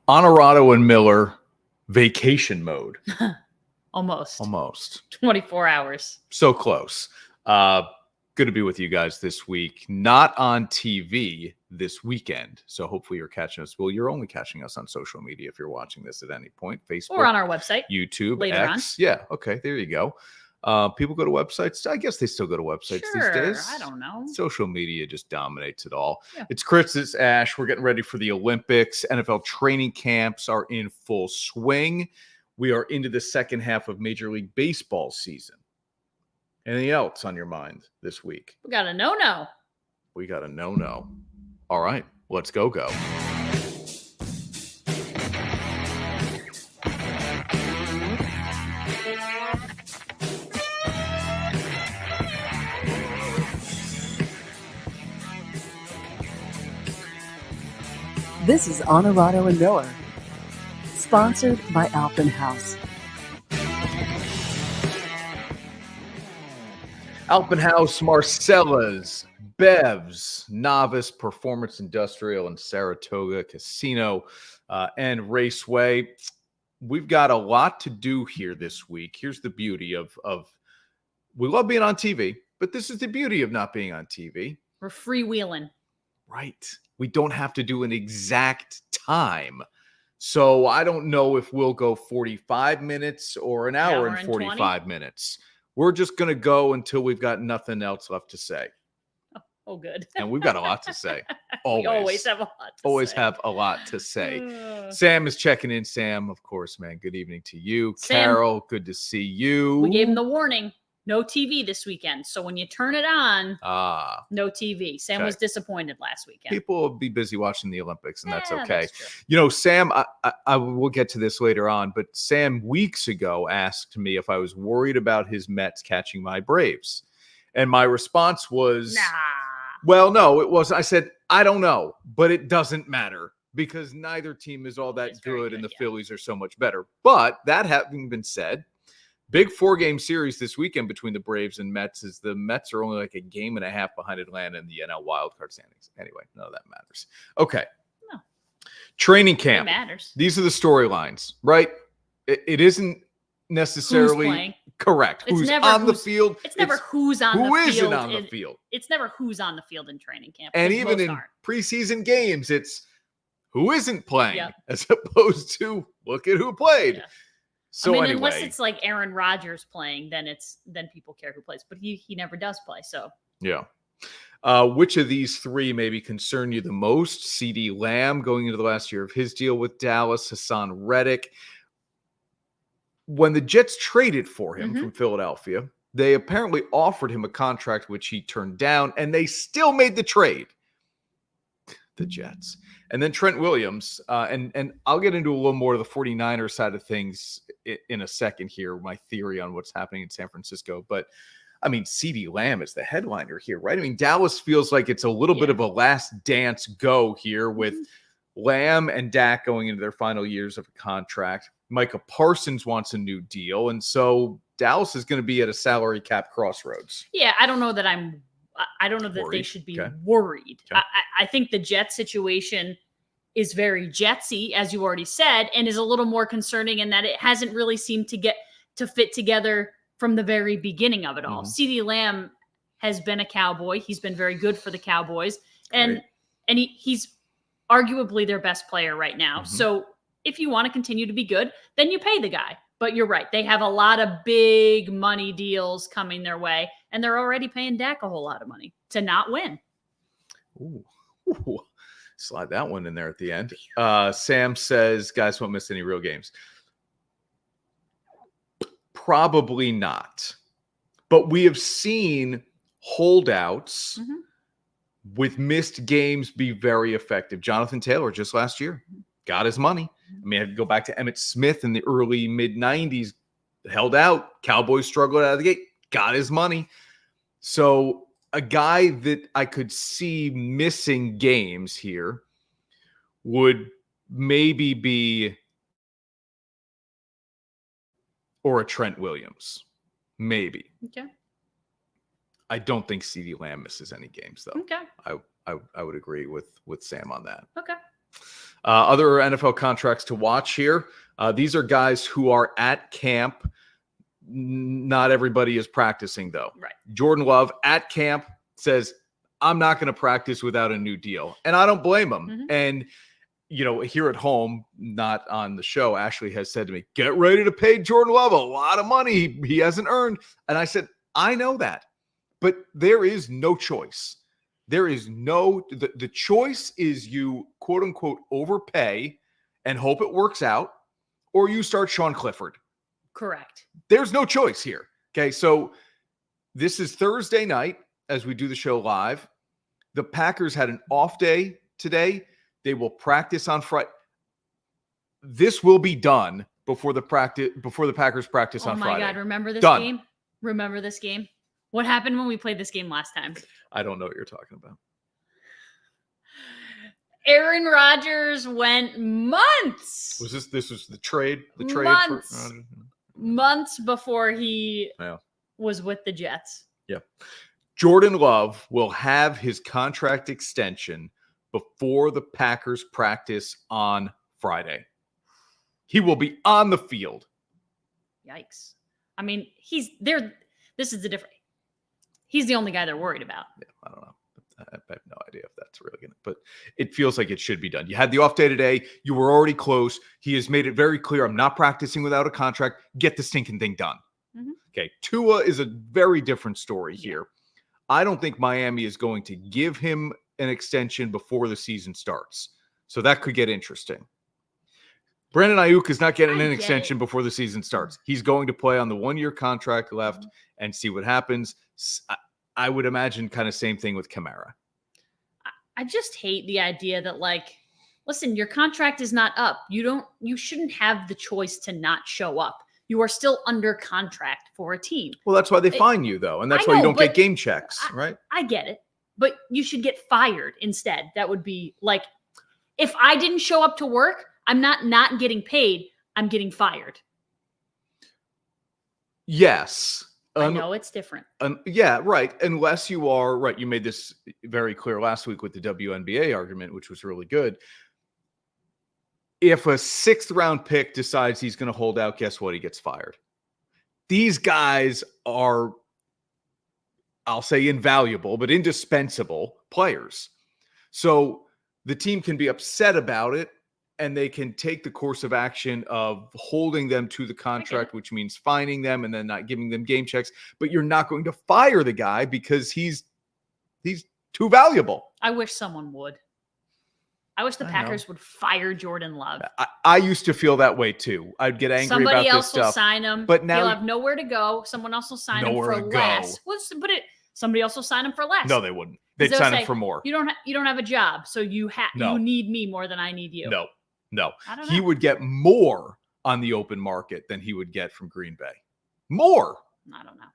Onorato and Miller, vacation mode. Almost 24 hours. So close. Good to be with you guys this week. Not on TV this weekend. So hopefully you're catching us. Well, you're only catching us on social media if you're watching this at any point. Facebook. Or on our website. YouTube. Later X. on. Yeah. Okay. There you go. People go to websites. I guess they still go to websites these days. I don't know. Social media just dominates it all. Yeah. It's Chris, it's Ash. We're getting ready for the Olympics. NFL training camps are in full swing. We are into the second half of Major League Baseball season. Anything else on your mind this week? We got a no-no. We got a no-no. All right, let's go. This is Onorato and Miller, sponsored by Alpenhaus. Alpenhaus, Marcella's, Bev's, Novice, Performance Industrial, and Saratoga Casino and Raceway. We've got a lot to do here this week. Here's the beauty of we love being on TV, but this is the beauty of not being on TV. We're freewheeling. Right. We don't have to do an exact time. So I don't know if we'll go 45 minutes or an hour and 45 20? minutes. We're just going to go until we've got nothing else left to say. Oh, good. And we've got a lot to say. We always have a lot to say. Have a lot to say. Sam is checking in. Sam, of course, man. Good evening to you. Sam, Carol, good to see you. We gave him the warning. No TV this weekend. So when you turn it on, no TV. Sam was disappointed last weekend. People will be busy watching the Olympics, and that's okay. That's Sam, I will get to this later on, but Sam weeks ago asked me if I was worried about his Mets catching my Braves. And my response was, nah. Well, no, it wasn't. I said, I don't know, but it doesn't matter because neither team is all that good, and the Phillies are so much better. But that having been said, big 4-game series this weekend between the Braves and Mets is the Mets are only like a game and a half behind Atlanta in the NL wildcard standings. Anyway, none of that matters. Okay. No. Training camp. It matters. These are the storylines, right? It isn't necessarily correct. Who's on the field? It's never who's on the field. Who isn't on the field? It's never who's on the field in training camp. And even in preseason games, it's who isn't playing as opposed to look at who played. Yeah. So anyway, unless it's like Aaron Rodgers playing, then people care who plays. But he never does play. So yeah. Which of these three maybe concern you the most? CeeDee Lamb going into the last year of his deal with Dallas, Hassan Reddick. When the Jets traded for him from Philadelphia, they apparently offered him a contract which he turned down, and they still made the trade. The Jets. And then Trent Williams, and I'll get into a little more of the 49ers side of things in a second here, my theory on what's happening in San Francisco. But, I mean, CeeDee Lamb is the headliner here, right? I mean, Dallas feels like it's a little bit of a last dance go here with Lamb and Dak going into their final years of a contract. Micah Parsons wants a new deal, and so Dallas is going to be at a salary cap crossroads. Yeah, I don't know that they should be worried. Okay. I think the Jet situation is very Jetsy, as you already said, and is a little more concerning in that it hasn't really seemed to get to fit together from the very beginning of it all. CeeDee Lamb has been a Cowboy. He's been very good for the Cowboys, and he's arguably their best player right now. So if you want to continue to be good, then you pay the guy. But you're right. They have a lot of big money deals coming their way, and they're already paying Dak a whole lot of money to not win. Ooh. Slide that one in there at the end. Sam says, guys won't miss any real games. Probably not. But we have seen holdouts with missed games be very effective. Jonathan Taylor just last year got his money. I mean, I had to go back to Emmitt Smith in the early mid-90s, held out. Cowboys struggled out of the gate, got his money. So a guy that I could see missing games here would maybe be or a Trent Williams. Maybe. Okay. I don't think CeeDee Lamb misses any games, though. Okay. I would agree with Sam on that. Okay. Other NFL contracts to watch here. These are guys who are at camp. Not everybody is practicing, though. Right. Jordan Love at camp says, I'm not going to practice without a new deal. And I don't blame him. Mm-hmm. And, here at home, not on the show, Ashley has said to me, get ready to pay Jordan Love a lot of money he hasn't earned. And I said, I know that. But there is no choice. There is the choice is you, quote unquote, overpay and hope it works out, or you start Sean Clifford. Correct. There's no choice here. Okay, so this is Thursday night as we do the show live. The Packers had an off day today. They will practice on Friday. This will be done before the Packers practice on Friday. Oh my God, remember this Done. game? Remember this game? What happened when we played this game last time? I don't know what you're talking about. Aaron Rodgers went months. This was the trade? The trade Months. for Months before he was with the Jets. Yeah. Jordan Love will have his contract extension before the Packers practice on Friday. He will be on the field. Yikes. I mean, he's there. This is the difference. He's the only guy they're worried about. Yeah, I don't know. I have no idea if that's really going to, but it feels like it should be done. You had the off day today. You were already close. He has made it very clear. I'm not practicing without a contract. Get the stinking thing done. Mm-hmm. Okay. Tua is a very different story here. I don't think Miami is going to give him an extension before the season starts. So that could get interesting. Brandon Ayuk is not getting an extension before the season starts. He's going to play on the 1-year contract left and see what happens. I would imagine kind of same thing with Kamara. I just hate the idea that, listen, your contract is not up. You shouldn't have the choice to not show up. You are still under contract for a team. Well, that's why they fine you, though. And that's why you don't get game checks, right? I get it. But you should get fired instead. That would be if I didn't show up to work, I'm not getting paid. I'm getting fired. Yes. I know it's different. Yeah, right. Unless you are, right, you made this very clear last week with the WNBA argument, which was really good. If a 6th-round pick decides he's going to hold out, guess what? He gets fired. These guys are, I'll say invaluable, but indispensable players. So the team can be upset about it, and they can take the course of action of holding them to the contract, which means fining them and then not giving them game checks. But you're not going to fire the guy because he's too valuable. I wish someone would. I wish the Packers would fire Jordan Love. I used to feel that way too. I'd get angry about this stuff. Somebody else will sign him, but now he'll have nowhere to go. Someone else will sign him for less. Somebody else will sign him for less. No, they wouldn't. They'd sign him for more. You don't have a job, so you need me more than I need you. No. I don't know. He would get more on the open market than he would get from Green Bay. More. I don't know.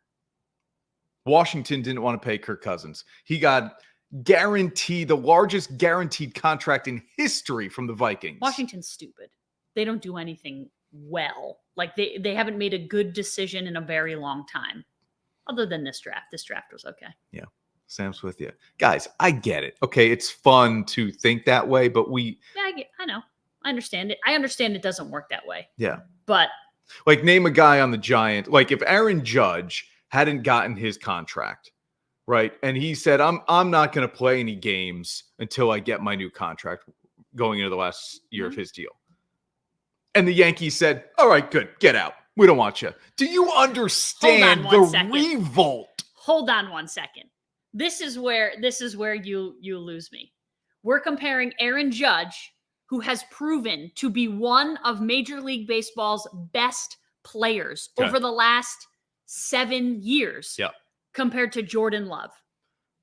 Washington didn't want to pay Kirk Cousins. He got the largest guaranteed contract in history from the Vikings. Washington's stupid. They don't do anything well. They haven't made a good decision in a very long time. Other than this draft. This draft was okay. Yeah. Sam's with you. Guys, I get it. Okay, it's fun to think that way, but I know. I understand it. I understand it doesn't work that way. Yeah. But name a guy on the Giant. If Aaron Judge hadn't gotten his contract, right? And he said, I'm not going to play any games until I get my new contract going into the last year of his deal. And the Yankees said, all right, good. Get out. We don't want you. Do you understand the revolt? Hold on 1 second. This is where you lose me. We're comparing Aaron Judge, who has proven to be one of Major League Baseball's best players over the last 7 years, compared to Jordan Love.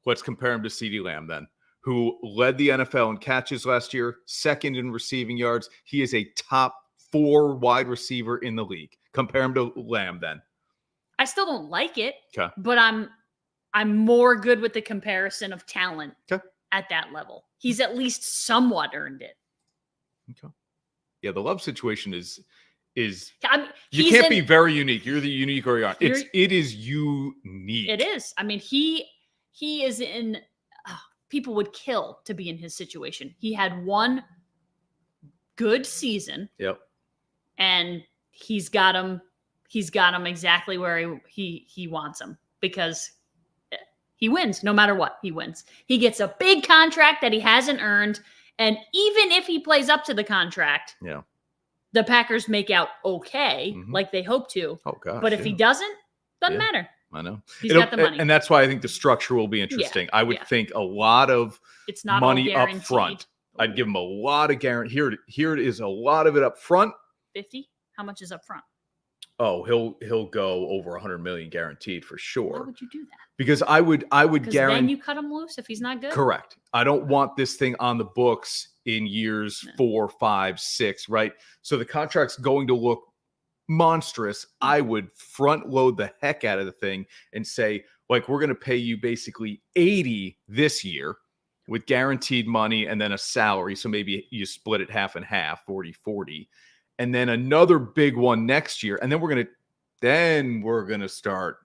Let's compare him to CeeDee Lamb then, who led the NFL in catches last year, second in receiving yards. He is a top 4 wide receiver in the league. Compare him to Lamb then. I still don't like it, but I'm more good with the comparison of talent at that level. He's at least somewhat earned it. Okay. Yeah, the Love situation is you can't be very unique. You're the unique or you aren't. It is unique. It is. I mean, he is in. People would kill to be in his situation. He had one good season. Yep. And he's got him exactly where he wants him, because he wins no matter what. He wins. He gets a big contract that he hasn't earned, and even if he plays up to the contract, the Packers make out okay, like they hope to. Oh gosh. But if he doesn't, doesn't matter. I know. He's got the money. And that's why I think the structure will be interesting. I would think a lot of it's not money all up front. I'd give him a lot of guarantee. Here it is, a lot of it up front. 50? How much is up front? Oh, he'll go over 100 million guaranteed for sure. Why would you do that? Because I would guarantee. Then you cut him loose if he's not good. Correct. I don't want this thing on the books in years 4, 5, 6, right? So the contract's going to look monstrous. I would front load the heck out of the thing and say, like, we're going to pay you basically 80 this year with guaranteed money and then a salary. So maybe you split it half and half, 40-40, and then another big one next year. And then we're going to start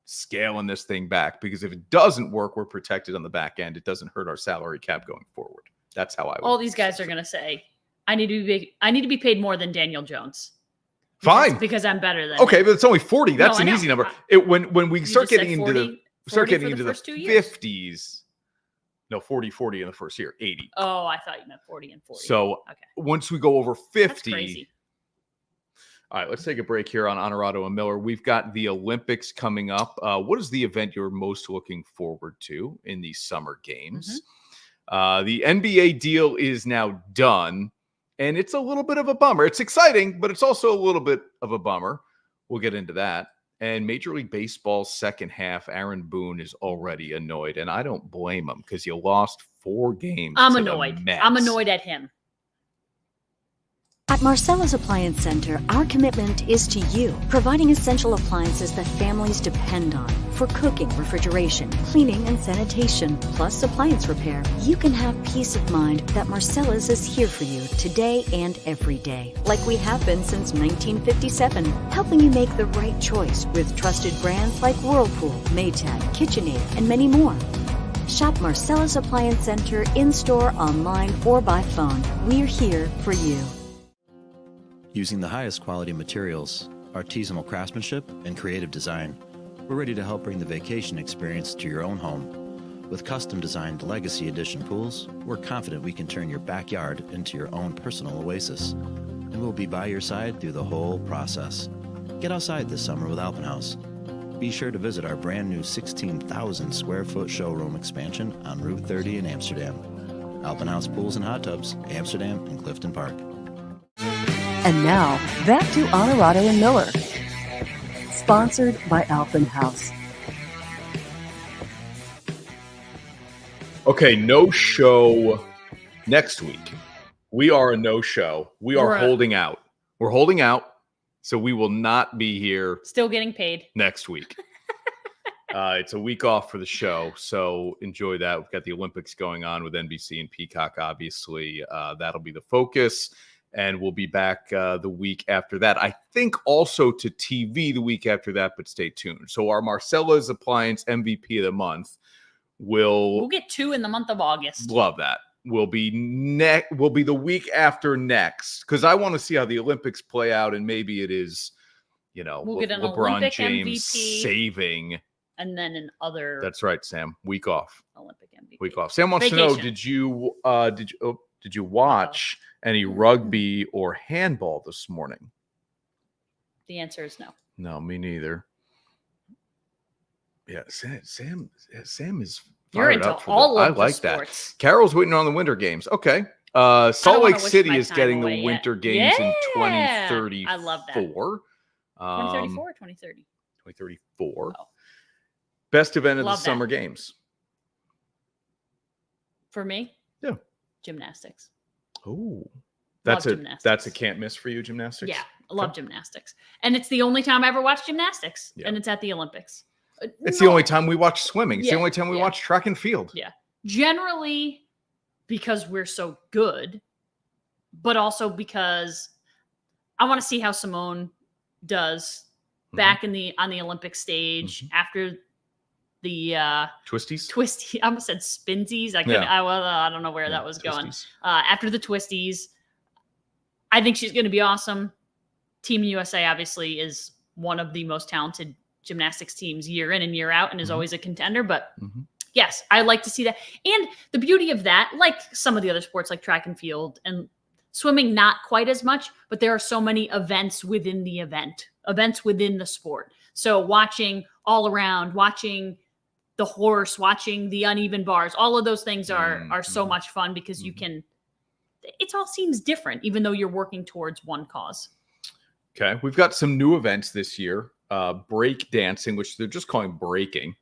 scaling this thing back, because if it doesn't work, we're protected on the back end. It doesn't hurt our salary cap going forward. That's how I would. All these guys are going to say, I need to be paid more than Daniel Jones. Fine. Because I'm better than okay, him. but it's only 40. That's an easy number. When we start just getting said into 40 the first 2 years? 50s. No, 40 in the first year, 80. Oh, I thought you meant 40 and 40. So okay. Once we go over 50. That's crazy. All right, let's take a break here on Onorato and Miller. We've got the Olympics coming up. What is the event you're most looking forward to in these summer games? The NBA deal is now done, and it's a little bit of a bummer. It's exciting, but it's also a little bit of a bummer. We'll get into that. And Major League Baseball's second half, Aaron Boone is already annoyed, and I don't blame him, because you lost 4 games. I'm annoyed. I'm annoyed at him. At Marcella's Appliance Center, our commitment is to you, providing essential appliances that families depend on for cooking, refrigeration, cleaning, and sanitation, plus appliance repair. You can have peace of mind that Marcella's is here for you today and every day, like we have been since 1957, helping you make the right choice with trusted brands like Whirlpool, Maytag, KitchenAid, and many more. Shop Marcella's Appliance Center in-store, online, or by phone. We're here for you. Using the highest quality materials, artisanal craftsmanship, and creative design, we're ready to help bring the vacation experience to your own home. With custom-designed Legacy Edition pools, we're confident we can turn your backyard into your own personal oasis. And we'll be by your side through the whole process. Get outside this summer with Alpenhaus. Be sure to visit our brand new 16,000 square foot showroom expansion on Route 30 in Amsterdam. Alpenhaus Pools and Hot Tubs, Amsterdam and Clifton Park. And now, back to Onorato and Miller. Sponsored by Alpenhaus. Okay, no show next week. We are a no-show. We're holding out. We're holding out, so we will not be here. Still getting paid. Next week. It's a week off for the show, so enjoy that. We've got the Olympics going on with NBC and Peacock, obviously. That'll be the focus. And we'll be back the week after that. I think also to TV the week after that, but stay tuned. So our Marcella's Appliance MVP of the month we'll get 2 in the month of August. Love that. Will be the week after next, because I want to see how the Olympics play out, and maybe it is, we'll get an LeBron Olympic James MVP, saving. and then an other. That's right, Sam. Week off. Olympic MVP. Week off. Sam wants Vacation. to know: Did you watch any rugby or handball this morning? The answer is no. No, me neither. Yeah, Sam is You're fired into up for all I of like the sports. that. Carol's waiting on the Winter Games. Okay. Salt Lake wish City my is time getting away the yet. Winter Games in Yeah! 2034. I love that. 2034 or 2030? 2034. Oh. Best event of Love the that. Summer Games. For me? Yeah. Gymnastics. Oh. Love That's gymnastics. a can't miss for you, gymnastics? Yeah, I love gymnastics. And it's the only time I ever watched gymnastics, Yeah. and it's at the Olympics. It's the only time we watch swimming. It's the Yeah, only time we yeah. watch track and field. Yeah. Generally, because we're so good, but also because I want to see how Simone does back on the Olympic stage after the Twisties? twisty. I almost said spinsies. I couldn't. I don't know where that was going. Twisties. After the twisties, I think she's going to be awesome. Team USA obviously is one of the most talented gymnastics teams year in and year out and is always a contender. But yes, I like to see that. And the beauty of that, like some of the other sports like track and field and swimming, not quite as much, but there are so many events within the events within the sport. So watching all around, watching the horse, watching the uneven bars, all of those things are so much fun because you can, it all seems different, even though you're working towards one cause. Okay. We've got some new events this year. Break dancing, which they're just calling breaking.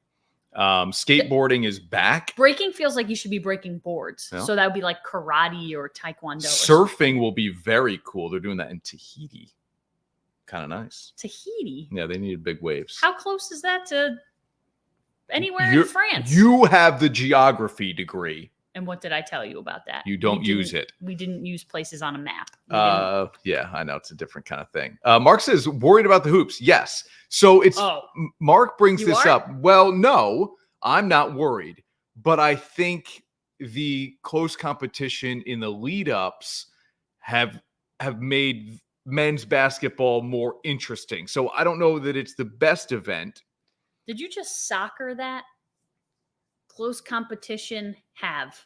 Skateboarding is back. Breaking feels like you should be breaking boards. Yeah. So that would be like karate or taekwondo. Surfing will be very cool. They're doing that in Tahiti. Kind of nice. Tahiti? Yeah, they needed big waves. How close is that to anywhere in France? You have the geography degree. And what did I tell you about that? You don't use it. We didn't use places on a map. Yeah, I know. It's a different kind of thing. Mark says, worried about the hoops. Yes. So it's Mark brings this up. Well, no, I'm not worried. But I think the close competition in the lead-ups have made men's basketball more interesting. So I don't know that it's the best event. Did you just soccer that? Close competition have.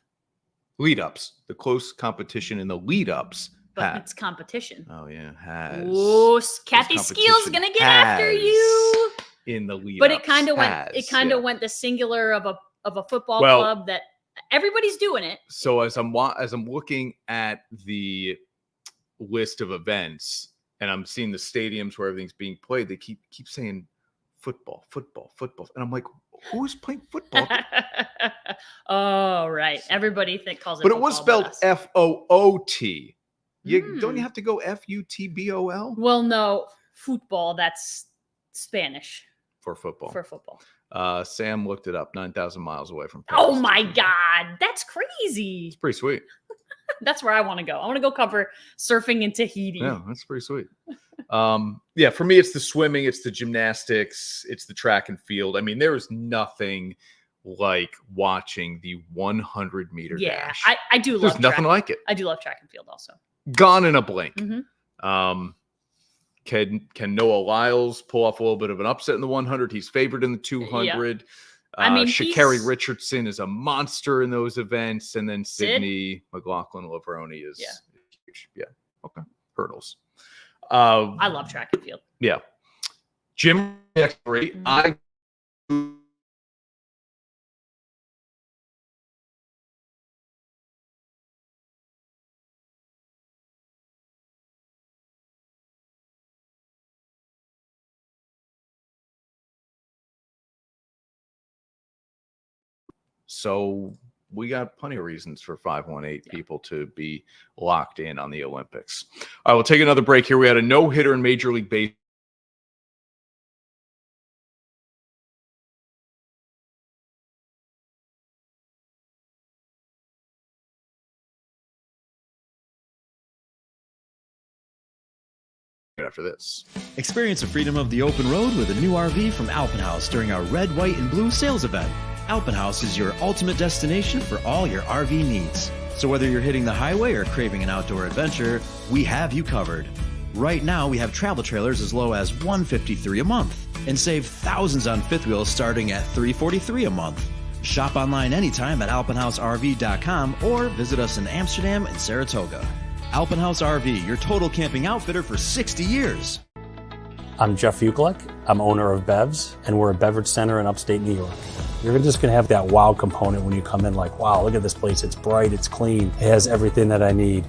Lead-ups. The close competition in the lead-ups But it's competition. Oh, yeah. Has. Oh, Kathy Skeel's going to get after you. In the lead-ups. But it kind of went the singular of a football club that everybody's doing it. So as I'm looking at the list of events and I'm seeing the stadiums where everything's being played, they keep saying football. And I'm like, who's playing football? Oh, right. Everybody calls it But football, it was spelled Foot. Don't you have to go Futbol? Well, no. Football, that's Spanish. For football. For football. Sam looked it up, 9,000 miles away from Paris. Oh, my God. That's crazy. It's pretty sweet. That's where I want to go. I want to go cover surfing in Tahiti. Yeah, that's pretty sweet. Yeah, for me, it's the swimming, it's the gymnastics, it's the track and field. I mean, there is nothing like watching the 100-meter dash. I do love There's nothing like it. I do love track and field also. Gone in a blink. Can Noah Lyles pull off a little bit of an upset in the 100? He's favored in the 200. Yeah. I mean, Sha'Carri Richardson is a monster in those events. And then Sydney McLaughlin-Lavroni is huge. Yeah. Okay. Hurdles. I love track and field. Yeah. Jim, great. So we got plenty of reasons for 518 people to be locked in on the Olympics. All right, we'll take another break here. We had a no-hitter in Major League Baseball. After this. Experience the freedom of the open road with a new RV from Alpenhaus during our red, white, and blue sales event. Alpenhaus is your ultimate destination for all your RV needs. So whether you're hitting the highway or craving an outdoor adventure, we have you covered. Right now, we have travel trailers as low as $153 a month and save thousands on fifth wheels starting at $343 a month. Shop online anytime at alpenhausrv.com or visit us in Amsterdam and Saratoga. Alpenhaus RV, your total camping outfitter for 60 years. I'm Jeff Ukelek. I'm owner of Bevs, and we're a beverage center in upstate New York. You're just going to have that wow component when you come in, like, wow, look at this place. It's bright, it's clean, it has everything that I need.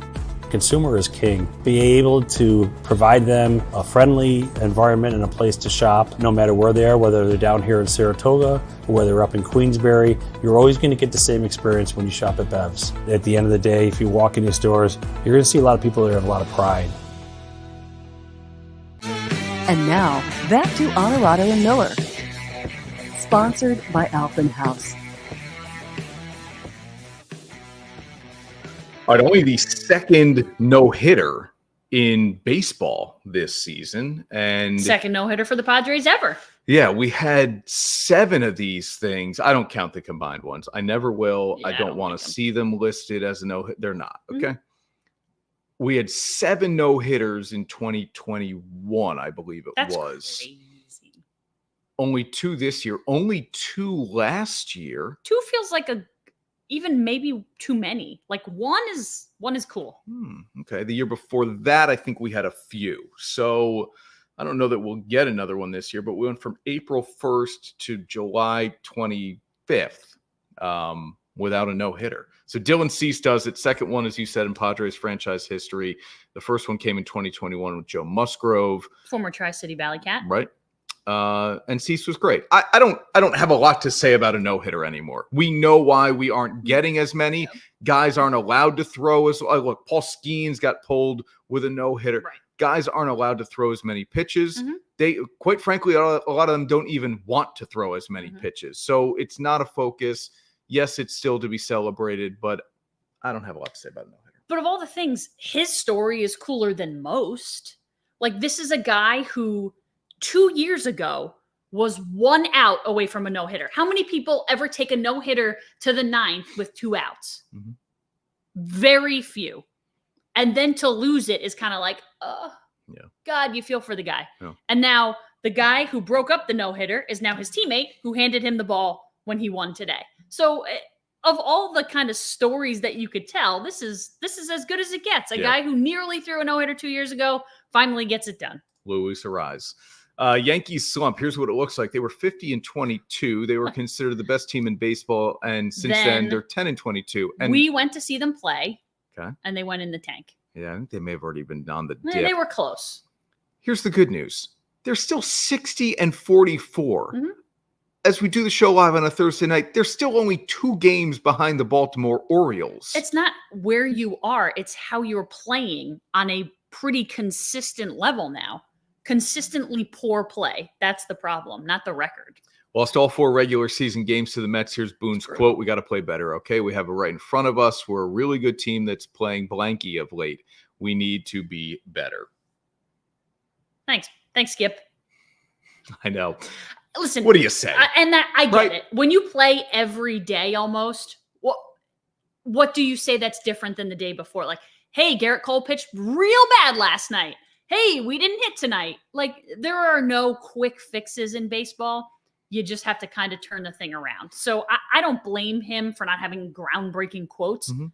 Consumer is king. Be able to provide them a friendly environment and a place to shop, no matter where they are, whether they're down here in Saratoga or whether they're up in Queensbury. You're always going to get the same experience when you shop at Bevs. At the end of the day, if you walk in these stores, you're going to see a lot of people that have a lot of pride. And now, back to Onorato and Miller. Sponsored by Alpenhaus. All right, only the second no-hitter in baseball this season. And second no-hitter for the Padres ever. Yeah, we had 7 of these things. I don't count the combined ones. I never will. Yeah, I don't want to see them listed as a no-hit. They're not, okay? We had 7 no-hitters in 2021, I believe That's was. crazy. Only 2 this year. Only 2 last year. 2 feels like even maybe too many. Like one is cool. Okay. The year before that, I think we had a few. So I don't know that we'll get another one this year, but we went from April 1st to July 25th without a no-hitter. So Dylan Cease does it. Second one, as you said, in Padres franchise history. The first one came in 2021 with Joe Musgrove. Former Tri-City Valley Cat. Right. And Cease was great. I don't have a lot to say about a no-hitter anymore. We know why we aren't getting as many. Yep. Guys aren't allowed to throw as look, Paul Skeens got pulled with a no-hitter. Right. Guys aren't allowed to throw as many pitches. Mhm. They, quite frankly, a lot of them don't even want to throw as many pitches. So it's not a focus. Yes, it's still to be celebrated, but I don't have a lot to say about a no-hitter. But of all the things, his story is cooler than most. Like, this is a guy who 2 years ago was 1 out away from a no-hitter. How many people ever take a no-hitter to the 9th with 2 outs? Mhm. Very few. And then to lose it is kind of like, Yeah. God, you feel for the guy. Yeah. And now the guy who broke up the no-hitter is now his teammate who handed him the ball when he won today. So of all the kind of stories that you could tell, this is as good as it gets. A guy who nearly threw a no-hitter 2 years ago finally gets it done. Luis Arise. Yankees slump. Here's what it looks like. They were 50-22. They were considered the best team in baseball, and since then they're 10-22. And we went to see them play, okay, and they went in the tank. yeah, I think they may have already been on the dip. They were close. Here's the good news. They're still 60-44. Mhm. As we do the show live on a Thursday night, they're still only 2 games behind the Baltimore Orioles. It's not where you are. It's how you're playing on a pretty consistent level now. Consistently poor play. That's the problem, not the record. Lost all 4 regular season games to the Mets. Here's Boone's quote. We got to play better. Okay. We have it right in front of us. We're a really good team that's playing blanky of late. We need to be better. Thanks, Skip. I know. Listen, what do you say? I get it. When you play every day almost, what do you say that's different than the day before? Like, hey, Garrett Cole pitched real bad last night. Hey, we didn't hit tonight. Like, there are no quick fixes in baseball. You just have to kind of turn the thing around. So I don't blame him for not having groundbreaking quotes. Mm-hmm.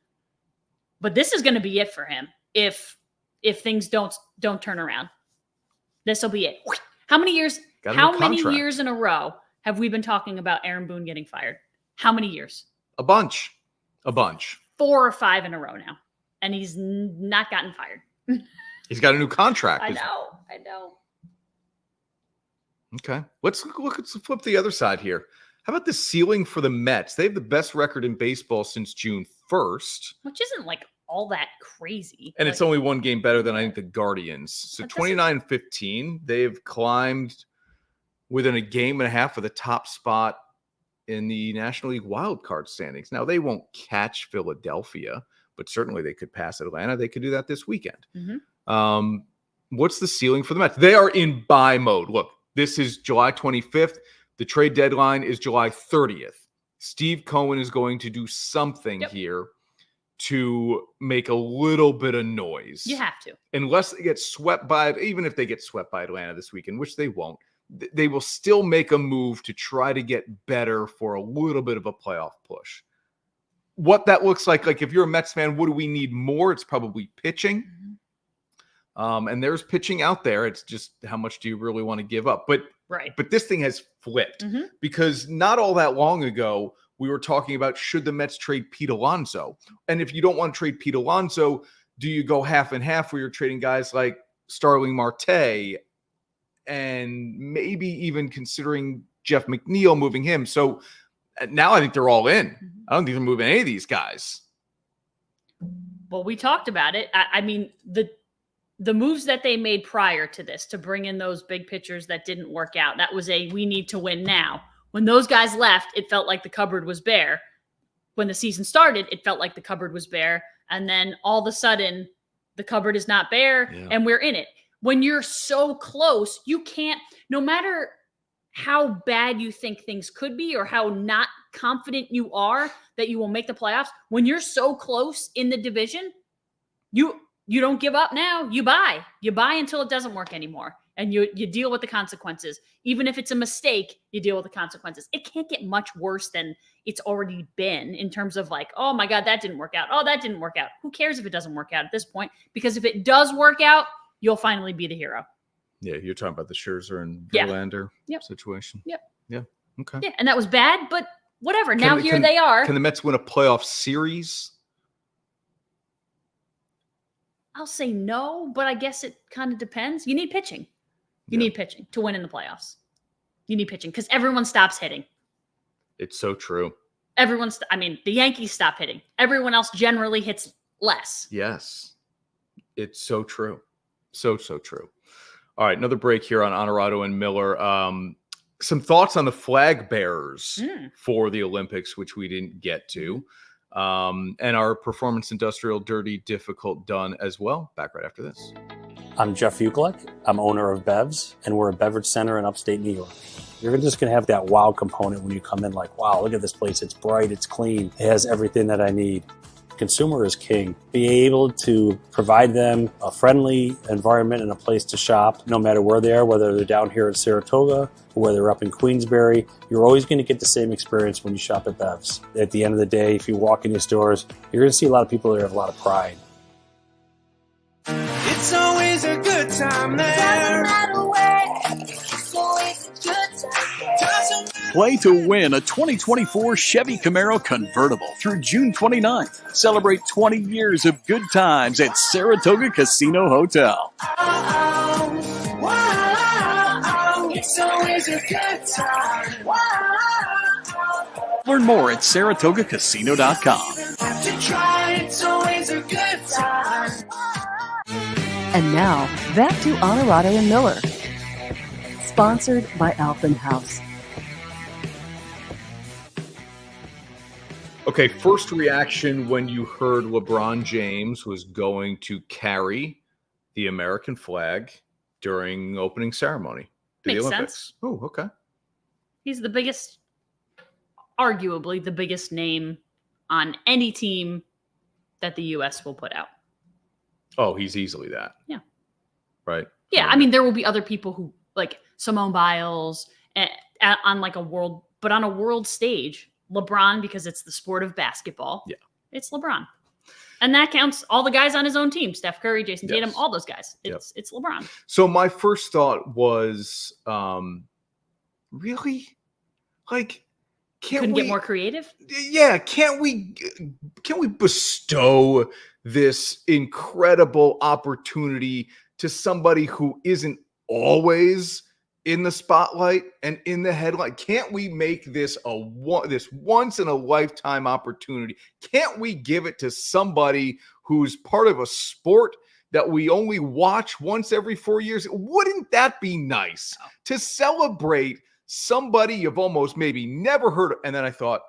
But this is going to be it for him if things don't turn around. This will be it. How many years? How many years in a row have we been talking about Aaron Boone getting fired? How many years? A bunch. 4 or 5 in a row now, and he's not gotten fired. He's got a new contract. I know. Okay. Let's flip the other side here. How about the ceiling for the Mets? They have the best record in baseball since June 1st. Which isn't like all that crazy. And it's only 1 game better than I think the Guardians. So 29-15, they've climbed within a game and a half of the top spot in the National League wildcard standings. Now, they won't catch Philadelphia, but certainly they could pass Atlanta. They could do that this weekend. Mm-hmm. What's the ceiling for the Mets? They are in buy mode. Look, this is July 25th. The trade deadline is July 30th. Steve Cohen is going to do something here to make a little bit of noise. You have to. Unless they get swept by, even if they get swept by Atlanta this weekend, which they won't, they will still make a move to try to get better for a little bit of a playoff push. What that looks like if you're a Mets fan, what do we need more? It's probably pitching. Mm-hmm. And there's pitching out there. It's just how much do you really want to give up? But this thing has flipped because not all that long ago, we were talking about should the Mets trade Pete Alonso? And if you don't want to trade Pete Alonso, do you go half and half where you're trading guys like Starling Marte and maybe even considering Jeff McNeil, moving him? So now I think they're all in. I don't think they're moving any of these guys. Well, we talked about it. I mean, the moves that they made prior to this to bring in those big pitchers that didn't work out, that was we need to win now. When those guys left, it felt like the cupboard was bare. When the season started, it felt like the cupboard was bare. And then all of a sudden, the cupboard is not bare and we're in it. When you're so close, you can't, no matter how bad you think things could be or how not confident you are that you will make the playoffs, when you're so close in the division, You don't give up now. You buy until it doesn't work anymore. And you deal with the consequences. Even if it's a mistake, you deal with the consequences. It can't get much worse than it's already been in terms of like, oh my God, that didn't work out. Oh, that didn't work out. Who cares if it doesn't work out at this point? Because if it does work out, you'll finally be the hero. Yeah, you're talking about the Scherzer and Yeah. Verlander Yep. situation. Yep. Yeah. Okay. Yeah, and that was bad, but whatever. Now they are. Can the Mets win a playoff series? I'll say no, but I guess it kind of depends. You need pitching. You need pitching to win in the playoffs. You need pitching because everyone stops hitting. It's so true. The Yankees stop hitting. Everyone else generally hits less. Yes. It's so true. So true. All right, another break here on Onorato and Miller. Some thoughts on the flag bearers for the Olympics, which we didn't get to. And our performance industrial dirty, difficult, done as well. Back right after this. I'm Jeff Ukelek. I'm owner of Bevs, and we're a beverage center in upstate New York. You're just going to have that wow component when you come in like, wow, look at this place. It's bright. It's clean. It has everything that I need. Consumer is king. Be able to provide them a friendly environment and a place to shop, no matter where they are, whether they're down here in Saratoga or whether they're up in Queensbury. You're always going to get the same experience when you shop at Bevs. At the end of the day, if you walk in these stores, you're going to see a lot of people that have a lot of pride. It's always a good time there. Doesn't matter where. It's always a good time there. Play to win a 2024 Chevy Camaro convertible through June 29th. Celebrate 20 years of good times at Saratoga Casino Hotel. It's always a good time. Learn more at SaratogaCasino.com. Have to try. It's always a good time. And now, back to Onorato and Miller. Sponsored by Alphen House. Okay, first reaction when you heard LeBron James was going to carry the American flag during opening ceremony. Makes Olympics. sense. Oh, okay. He's the biggest, arguably the biggest name on any team that the U.S. will put out. Oh, he's easily that. Yeah. Right? Yeah, I mean, there will be other people who, like Simone Biles, on like a world, but on a world stage, LeBron, because it's the sport of basketball. Yeah. It's LeBron. And that counts all the guys on his own team, Steph Curry, Jason Tatum, all those guys. It's LeBron. So my first thought was, really? Like, Couldn't get more creative? Yeah, can't we bestow this incredible opportunity to somebody who isn't always in the spotlight and in the headline? Can't we make this this once in a lifetime opportunity? Can't we give it to somebody who's part of a sport that we only watch once every 4 years? Wouldn't that be nice to celebrate somebody you've almost maybe never heard of? And then I thought,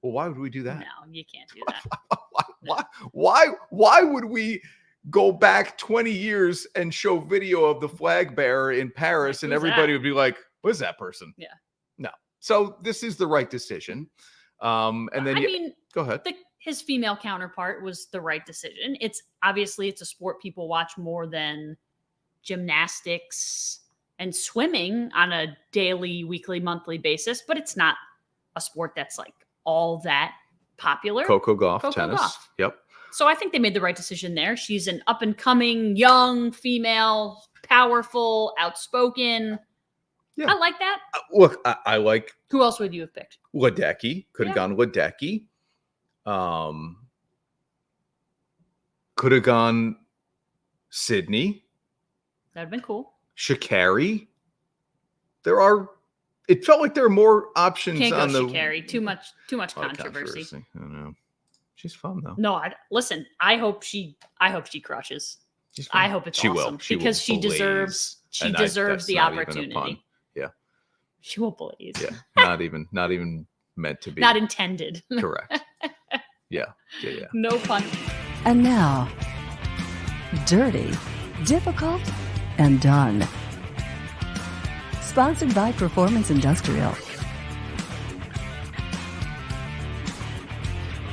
well, why would we do that? No, you can't do that. Why would we go back 20 years and show video of the flag bearer in Paris and everybody would be like, what is that person? Yeah. No. So this is the right decision. And then go ahead. His female counterpart was the right decision. It's obviously it's a sport people watch more than gymnastics and swimming on a daily, weekly, monthly basis, but it's not a sport that's like all that popular. Coco Gauff, tennis. Yep. So I think they made the right decision there. She's an up-and-coming, young, female, powerful, outspoken. Yeah. I like that. Look, I like... Who else would you have picked? Ledecky. Could have gone Ledecky. Could have gone Sydney. That would have been cool. Sha'Carri. It felt like there are more options. Can't on go the Sha'Carri. Too much controversy. I don't know. She's fun though. No, listen. I hope she crushes. I hope it's awesome because she deserves the opportunity. Yeah, she will blaze. Yeah, not even meant to be. Not intended. Correct. Yeah. No pun. And now, dirty, difficult, and done. Sponsored by Performance Industrial.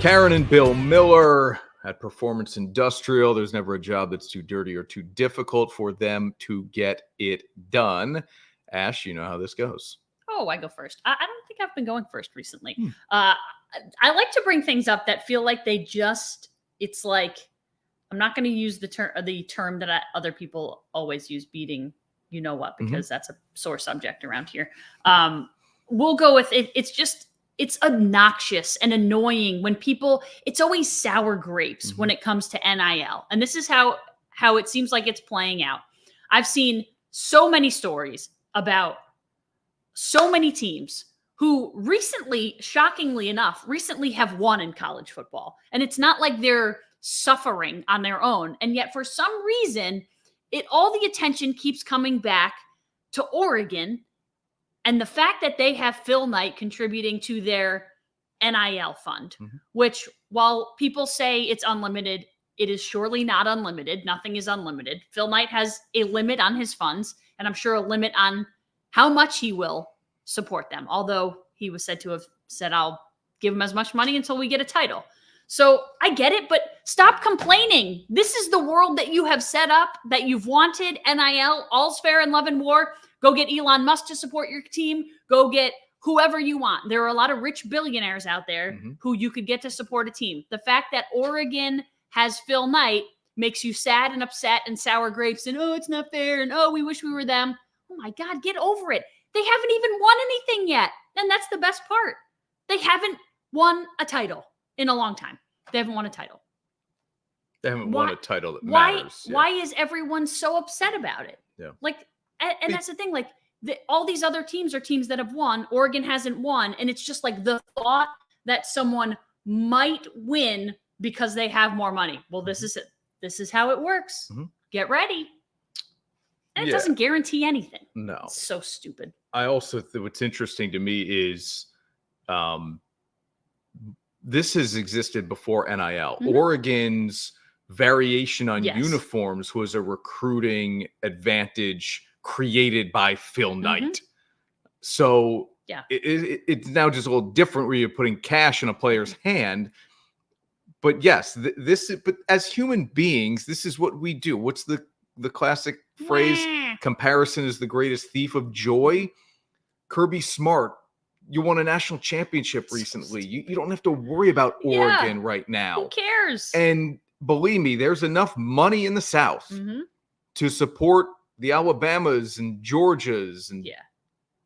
Karen and Bill Miller At Performance Industrial, there's never a job that's too dirty or too difficult for them to get it done. Ash, you know how this goes. Oh, I go first. I don't think I've been going first recently. I like to bring things up that feel like it's like, I'm not going to use the term that other people always use, beating you know what, because that's a sore subject around here. We'll go with it. It's obnoxious and annoying when people, it's always sour grapes when it comes to NIL. And this is how it seems like it's playing out. I've seen so many stories about so many teams who recently, shockingly enough, have won in college football. And it's not like they're suffering on their own. And yet for some reason, all the attention keeps coming back to Oregon. And the fact that they have Phil Knight contributing to their NIL fund, which while people say it's unlimited, it is surely not unlimited. Nothing is unlimited. Phil Knight has a limit on his funds, and I'm sure a limit on how much he will support them. Although he was said to have said, I'll give him as much money until we get a title. So I get it, but stop complaining. This is the world that you have set up, that you've wanted. NIL, all's fair in love and war. Go get Elon Musk to support your team. Go get whoever you want. There are a lot of rich billionaires out there who you could get to support a team. The fact that Oregon has Phil Knight makes you sad and upset and sour grapes and, oh, it's not fair, and oh, we wish we were them. Oh my God, get over it. They haven't even won anything yet. And that's the best part. They haven't won a title in a long time. They haven't won a title. They haven't won a title that matters. Why is everyone so upset about it? Yeah. Like, and that's the thing. Like, all these other teams are teams that have won. Oregon hasn't won. And it's just like the thought that someone might win because they have more money. Well, this is it. This is how it works. Get ready. And it doesn't guarantee anything. No. It's so stupid. I also think what's interesting to me is this has existed before NIL. Oregon's variation on uniforms was a recruiting advantage created by Phil Knight. So it's now just a little different where you're putting cash in a player's hand. But yes, but as human beings, this is what we do. What's the classic phrase? Comparison is the greatest thief of joy. Kirby Smart, you won a national championship recently. You don't have to worry about Oregon right now. Who cares? And believe me, there's enough money in the South to support the Alabamas and Georgias. And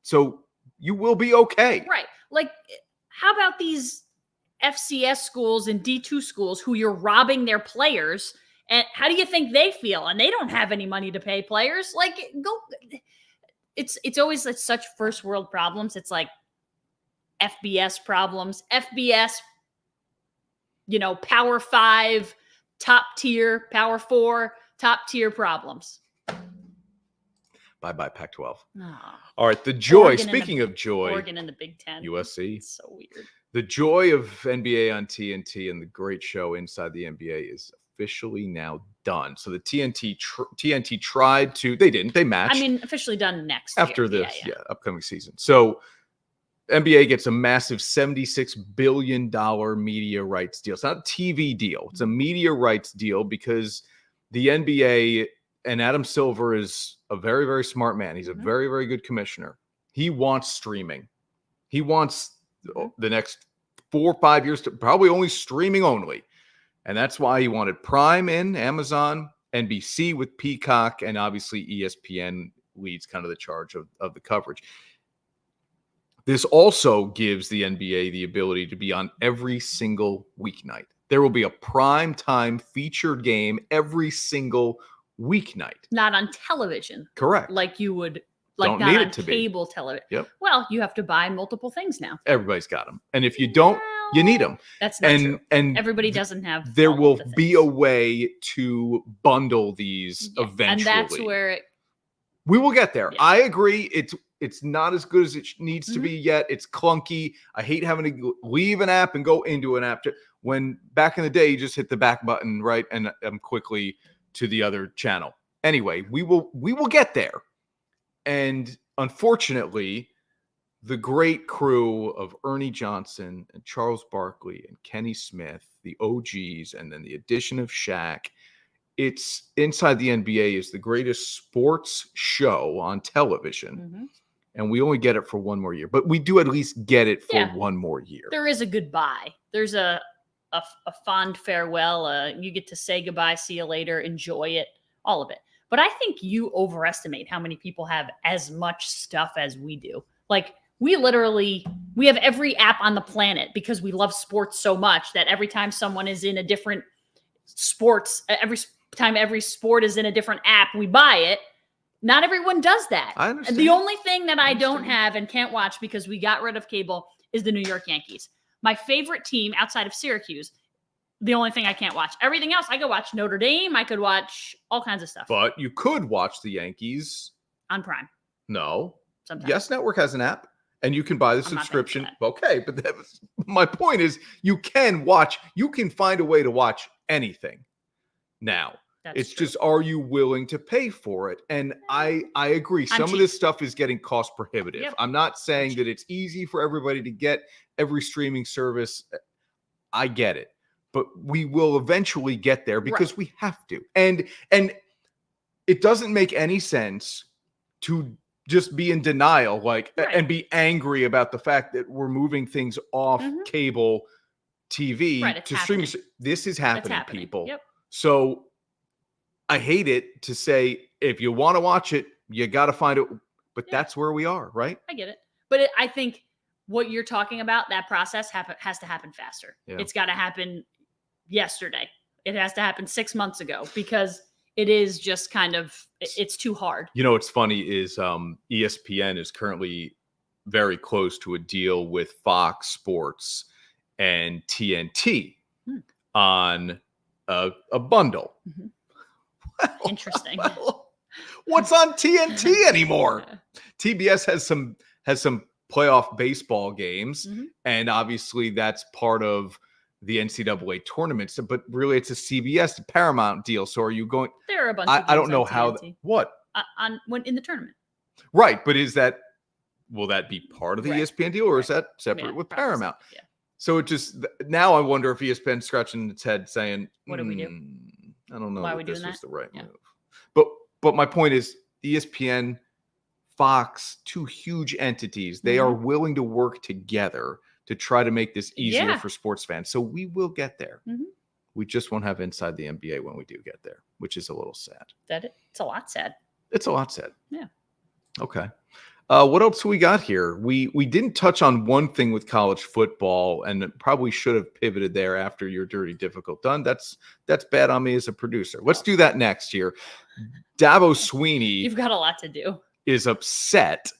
so you will be okay. Right. Like, how about these FCS schools and D2 schools who you're robbing their players? And how do you think they feel? And they don't have any money to pay players. Like, it's always like such first world problems. It's like FBS problems. FBS, Power 5, top tier, Power 4, top tier problems. Bye-bye, Pac-12. Oh. All right, the joy. Oregon Speaking of joy. Oregon in the Big Ten. USC. It's so weird. The joy of NBA on TNT and the great show inside the NBA is officially now done. So the TNT tried to, they didn't, they matched. I mean, officially done next after year. this upcoming season. So NBA gets a massive $76 billion media rights deal. It's not a TV deal. It's a media rights deal because the NBA, and Adam Silver is a very, very smart man. He's a very, very good commissioner. He wants streaming. He wants the next 4 or 5 years to probably only streaming only. And that's why he wanted Prime in Amazon, NBC with Peacock, and obviously ESPN leads kind of the charge of the coverage. This also gives the NBA the ability to be on every single weeknight. There will be a prime time featured game every single weeknight. Not on television. Correct. Like you would, Don't not need on it to be. cable television. Yep. Well, you have to buy multiple things now. Everybody's got them. And if you don't, you need them. That's not true. And Everybody doesn't have. there all of will the be things. a way to bundle these eventually. And that's where we will get there. Yeah. I agree. It's not as good as it needs to be yet. It's clunky. I hate having to leave an app and go into an app. When back in the day, you just hit the back button, right? And I'm quickly to the other channel. Anyway, we will get there. And unfortunately, the great crew of Ernie Johnson and Charles Barkley and Kenny Smith, the OGs, and then the addition of Shaq. It's Inside the NBA is the greatest sports show on television. And we only get it for one more year, but we do at least get it for one more year. There is a goodbye. There's a fond farewell. You get to say goodbye, see you later, enjoy it, all of it. But I think you overestimate how many people have as much stuff as we do. Like, we have every app on the planet because we love sports so much that every time someone is in a different sports, every time every sport is in a different app, we buy it. Not everyone does that. I understand. The only thing that I don't have and can't watch because we got rid of cable is the New York Yankees. My favorite team outside of Syracuse. The only thing I can't watch. Everything else, I could watch Notre Dame. I could watch all kinds of stuff. But you could watch the Yankees on Prime. No. Sometimes. Yes Network has an app, and you can buy the subscription. Okay, but my point is you can find a way to watch anything now. It's true. Just, are you willing to pay for it? And I agree. Some of this stuff is getting cost prohibitive. Yep. I'm not saying that it's easy for everybody to get every streaming service. I get it. But we will eventually get there because we have to. And it doesn't make any sense to just be in denial, and be angry about the fact that we're moving things off cable TV to streaming. This is happening, people. Yep. So I hate it to say, if you want to watch it, you got to find it. But that's where we are, right? I get it. But I think what you're talking about, that process has to happen faster. Yeah. It's got to happen yesterday. It has to happen 6 months ago because it is just kind of, it's too hard. You know, what's funny is ESPN is currently very close to a deal with Fox Sports and TNT on a bundle. Well, interesting. What's on TNT anymore? TBS has some playoff baseball games, and obviously that's part of the NCAA tournaments. But really, it's a CBS to Paramount deal. So are you going? There are a bunch. Of I don't know how. What when in the tournament? Right, but will that be part of the ESPN deal, or is that separate with Paramount? Yeah. So it just now I wonder if ESPN scratching its head saying, "What do we do? I don't know if this was the right move." But my point is, ESPN, Fox, two huge entities, they are willing to work together to try to make this easier for sports fans. So we will get there. We just won't have Inside the NBA when we do get there, which is a little sad. It's a lot sad. It's a lot sad. Yeah. Okay. What else do we got here? We didn't touch on one thing with college football, and probably should have pivoted there after your Dirty Difficult done. That's bad on me as a producer. Let's do that next year. Dabo Sweeney. You've got a lot to do. Is upset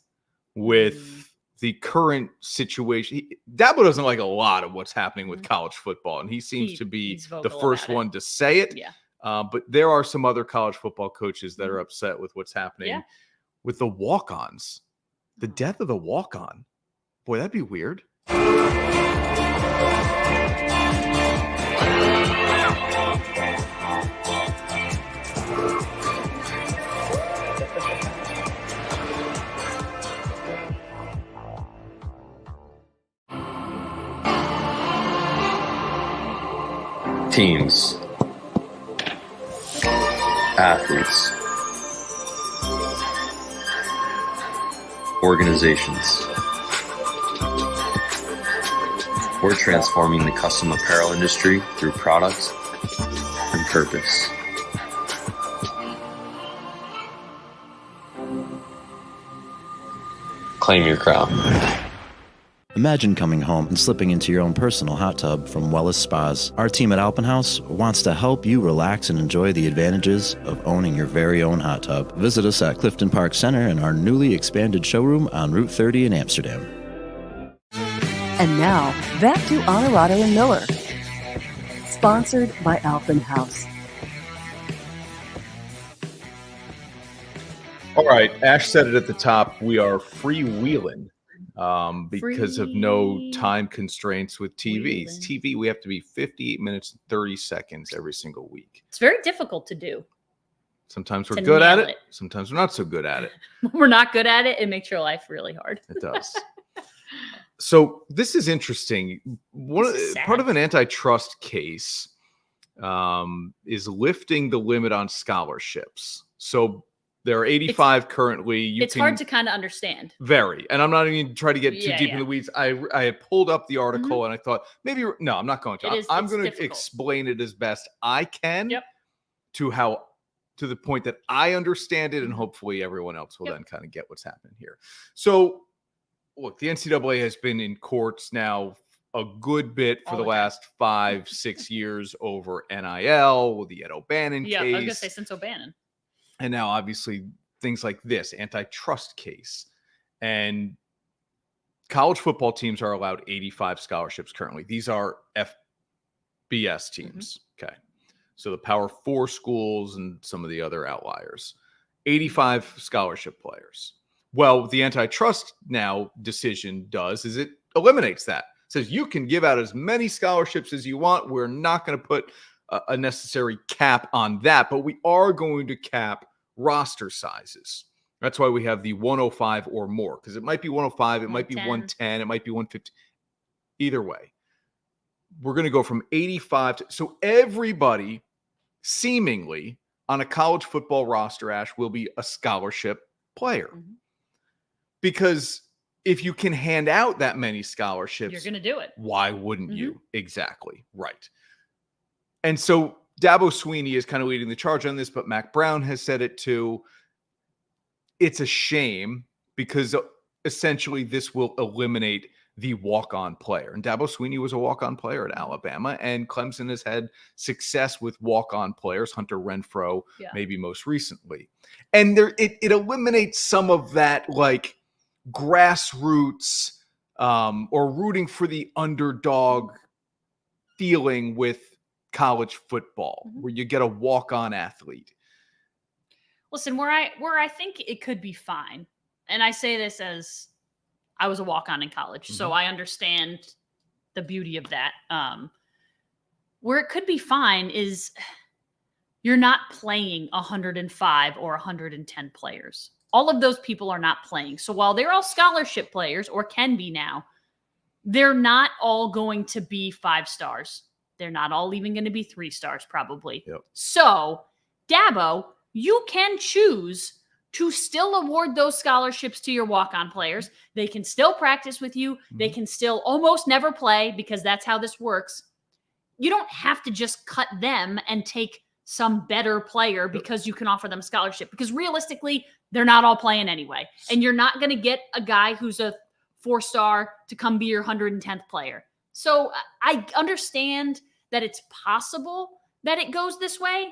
with the current situation. Dabo doesn't like a lot of what's happening with college football, and he seems to be the first one to say it. Yeah. But there are some other college football coaches that are upset with what's happening with the walk-ons. The death of the walk-on. Boy, that'd be weird. Teams, athletes, organizations. We're transforming the custom apparel industry through products and purpose. Claim your crown. Imagine coming home and slipping into your own personal hot tub from Wellness Spas. Our team at Alpenhaus wants to help you relax and enjoy the advantages of owning your very own hot tub. Visit us at Clifton Park Center in our newly expanded showroom on Route 30 in Amsterdam. And now, back to Onorato and Miller. Sponsored by Alpenhaus. All right, Ash said it at the top. We are freewheeling. Because of no time constraints with TVs. TV, we have to be 58 minutes and 30 seconds every single week. It's very difficult to do. Sometimes we're good at it. Sometimes we're not so good at it. When we're not good at it, it makes your life really hard. It does. So this is interesting. This is Part of sad. an antitrust case is lifting the limit on scholarships. So there are 85 currently. It's hard to kind of understand. Vary. And I'm not even trying to get too Yeah, deep in yeah. the weeds. I had pulled up the article and I thought maybe no, I'm not going to. I'm It's going to difficult. explain it as best I can Yep. to the point that I understand it, and hopefully everyone else will Yep. then kind of get what's happening here. So look, the NCAA has been in courts now a good bit for All the the time. last 5-6 years over NIL with the Ed O'Bannon Yeah, case. I was gonna say since O'Bannon. And now obviously things like this antitrust case. And college football teams are allowed 85 scholarships currently. These are FBS teams. Okay. So the Power 4 schools and some of the other outliers. 85 scholarship players. Well, the antitrust now decision does is it eliminates that. It says you can give out as many scholarships as you want. We're not going to put a necessary cap on that, but we are going to cap roster sizes. That's why we have the 105 or more, because it might be 105, it might be 110, it might be 150. Either way, we're going to go from 85 to, so everybody seemingly on a college football roster, Ash, will be a scholarship player. Because if you can hand out that many scholarships, You're going to do it. why wouldn't you? Exactly. Right. And so Dabo Sweeney is kind of leading the charge on this, but Mac Brown has said it too. It's a shame because essentially this will eliminate the walk-on player. And Dabo Sweeney was a walk-on player at Alabama, and Clemson has had success with walk-on players, Hunter Renfrow, maybe most recently. And it eliminates some of that like grassroots or rooting for the underdog feeling with college football, where you get a walk-on athlete. Listen, where I think it could be fine, and I say this as I was a walk-on in college, so I understand the beauty of that. Where it could be fine is you're not playing 105 or 110 players. All of those people are not playing. So while they're all scholarship players, or can be now, they're not all going to be 5 stars. They're not all even going to be 3 stars, probably. Yep. So, Dabo, you can choose to still award those scholarships to your walk-on players. They can still practice with you. They can still almost never play, because that's how this works. You don't have to just cut them and take some better player because you can offer them scholarship, because realistically, they're not all playing anyway. And you're not going to get a guy who's a 4-star to come be your 110th player. So I understand that it's possible that it goes this way,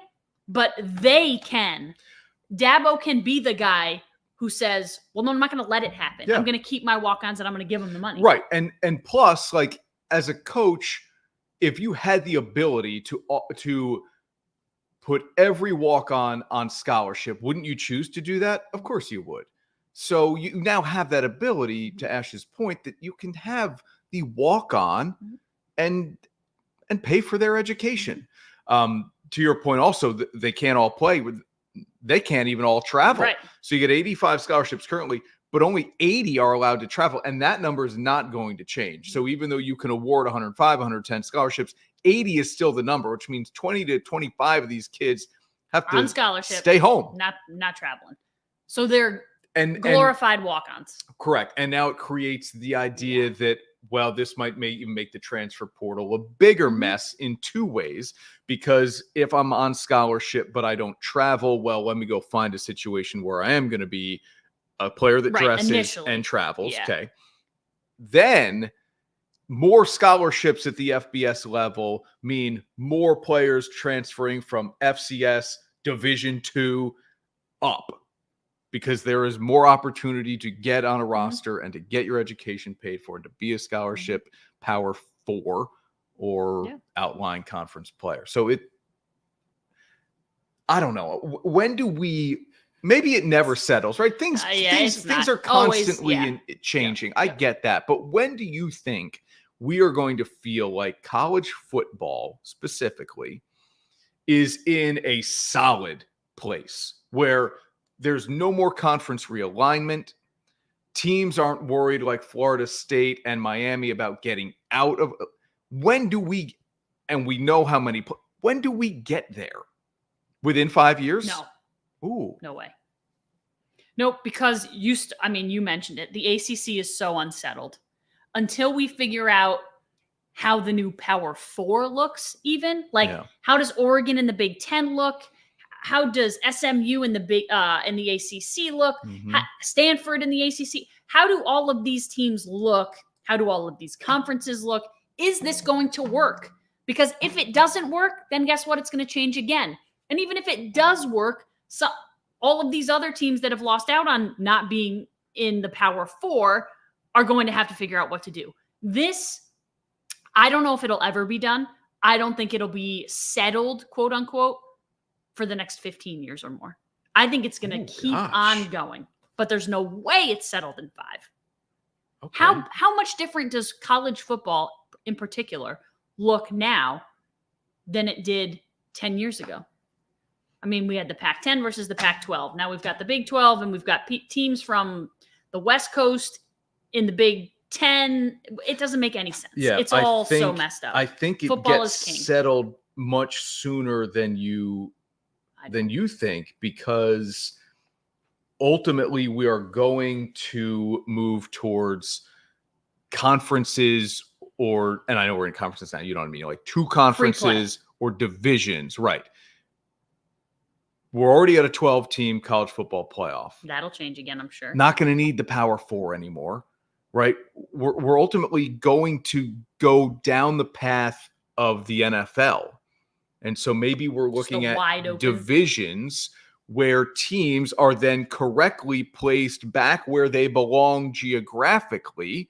but they can. Dabo can be the guy who says, well, no, I'm not going to let it happen. Yeah. I'm going to keep my walk-ons and I'm going to give them the money. Right. And plus, like, as a coach, if you had the ability to put every walk-on on scholarship, wouldn't you choose to do that? Of course you would. So you now have that ability, to Ash's point, that you can have the walk-on and pay for their education. To your point also, they can't all play. They can't even all travel. Right. So you get 85 scholarships currently, but only 80 are allowed to travel. And that number is not going to change. So even though you can award 105, 110 scholarships, 80 is still the number, which means 20 to 25 of these kids have to On scholarship, stay home. Not traveling. So they're And glorified walk-ons. Correct. And now it creates the idea that, well, this might even make the transfer portal a bigger mess in 2 ways, because if I'm on scholarship but I don't travel, well, let me go find a situation where I am going to be a player that dresses initially. and travels. Yeah. Okay. Then more scholarships at the FBS level mean more players transferring from FCS Division II up, because there is more opportunity to get on a roster and to get your education paid for, and to be a scholarship Power 4 or outlying conference player. So I don't know. When do we, maybe it never settles, right? Things are constantly changing. I get that. But when do you think we are going to feel like college football specifically is in a solid place where there's no more conference realignment? teams aren't worried like Florida State and Miami about getting out of. When do we, and we know how many, when do we get there? Within 5 years? No. Ooh. No way. Nope, because you mentioned it. The ACC is so unsettled. Until we figure out how the new Power 4 looks, even like how does Oregon in the Big Ten look? How does SMU in the ACC look? Stanford in the ACC? How do all of these teams look? How do all of these conferences look? Is this going to work? Because if it doesn't work, then guess what? It's going to change again. And even if it does work, all of these other teams that have lost out on not being in the Power 4 are going to have to figure out what to do. This, I don't know if it'll ever be done. I don't think it'll be settled, quote unquote, for the next 15 years or more. I think it's going to keep on going, but there's no way it's settled in 5. Okay. How much different does college football in particular look now than it did 10 years ago? I mean, we had the Pac-10 versus the Pac-12. Now we've got the Big 12, and we've got teams from the West Coast in the Big 10. It doesn't make any sense. Yeah, it's all so messed up. I think it gets settled much sooner than you think, because ultimately we are going to move towards conferences, and I know we're in conferences now, you know what I mean? Like 2 conferences or divisions, right? We're already at a 12-team college football playoff. That'll change again, I'm sure. Not going to need the Power 4 anymore, right? We're ultimately going to go down the path of the NFL. And so maybe we're looking at divisions where teams are then correctly placed back where they belong geographically.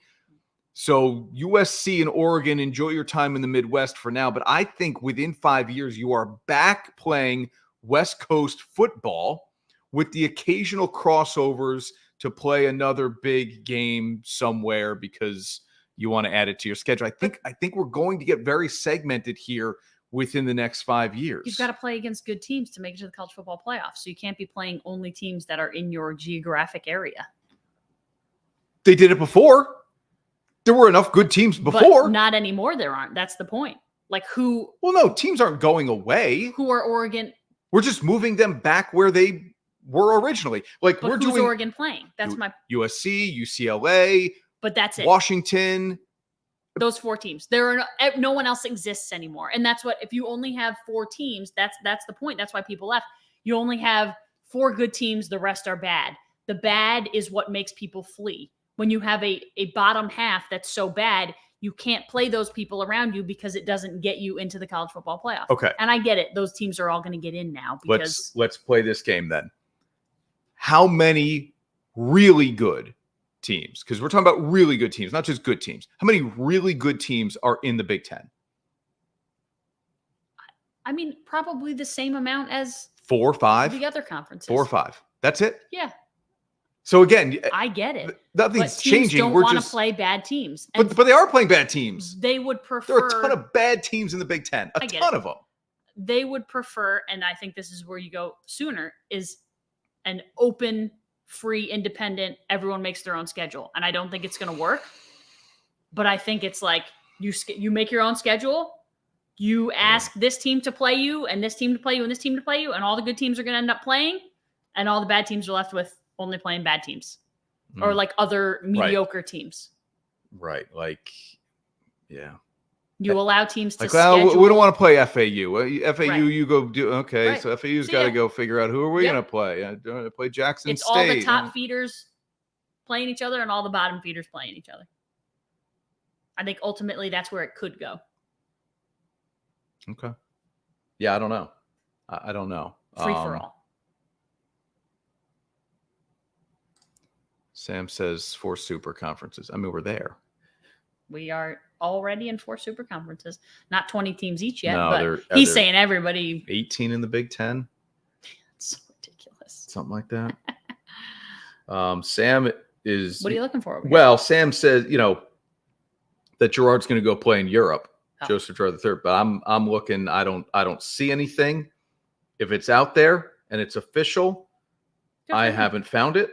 So USC and Oregon, enjoy your time in the Midwest for now. But I think within 5 years, you are back playing West Coast football with the occasional crossovers to play another big game somewhere because you want to add it to your schedule. I think we're going to get very segmented here within the next 5 years. You've got to play against good teams to make it to the college football playoffs. So you can't be playing only teams that are in your geographic area. They did it before. There were enough good teams before. But not anymore, there aren't. That's the point. Like who? Well, no, teams aren't going away. Who are Oregon? We're just moving them back where they were originally. Like, but who's Oregon playing? That's my USC, UCLA. But that's it. Washington. Those 4 teams. There are no one else exists anymore. And that's what, if you only have 4 teams, that's the point. That's why people left. You only have 4 good teams. The rest are bad. The bad is what makes people flee. When you have a bottom half that's so bad, you can't play those people around you because it doesn't get you into the college football playoff. Okay. And I get it. Those teams are all going to get in now. Because let's play this game then. How many really good teams, because we're talking about really good teams, not just good teams. How many really good teams are in the Big Ten? I mean, probably the same amount as 4 or 5. The other conferences. 4 or 5. That's it? Yeah. So again, I get it. Nothing's changing. Don't want to play bad teams. But they are playing bad teams. They would prefer. There are a ton of bad teams in the Big Ten. A ton of them. They would prefer, and I think this is where you go sooner, is an open, free, independent, everyone makes their own schedule. And I don't think it's going to work. But I think it's like you make your own schedule. You ask this team to play you, and this team to play you, and this team to play you, and all the good teams are going to end up playing, and all the bad teams are left with only playing bad teams or like other mediocre teams. Right. Like, yeah. You allow teams to schedule. We don't want to play FAU. FAU, right. You go do. Okay. Right. So FAU's got to go figure out who are we going to play. Play Jackson State. It's all the top feeders playing each other and all the bottom feeders playing each other. I think ultimately that's where it could go. Okay. Yeah. I don't know. I don't know. Free for all. Sam says 4 super conferences. I mean, we're there. We are already in 4 super conferences. Not 20 teams each yet, no, but he's saying everybody. 18 in the Big Ten. It's so ridiculous. Something like that. Sam is. What are you looking for? Well, Sam says, that Gerard's going to go play in Europe. Joseph Gerard III. But I'm looking. I don't see anything. If it's out there and it's official, I haven't found it.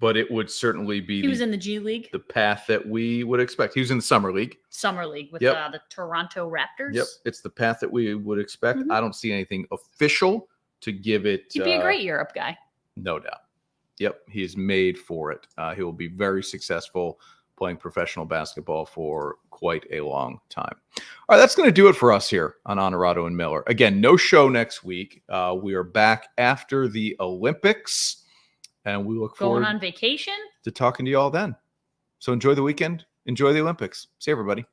but it would certainly be He was in the G League, the path that we would expect. He was in the Summer League. Summer League with Yep. the Toronto Raptors. Yep, it's the path that we would expect. Mhm. I don't see anything official to give it. He'd be a great Europe guy. No doubt. Yep, he is made for it. He will be very successful playing professional basketball for quite a long time. All right, that's going to do it for us here on Onorato and Miller. Again, no show next week. We are back after the Olympics, and we look forward Going on vacation. to talking to you all then. So enjoy the weekend. Enjoy the Olympics. See you, everybody.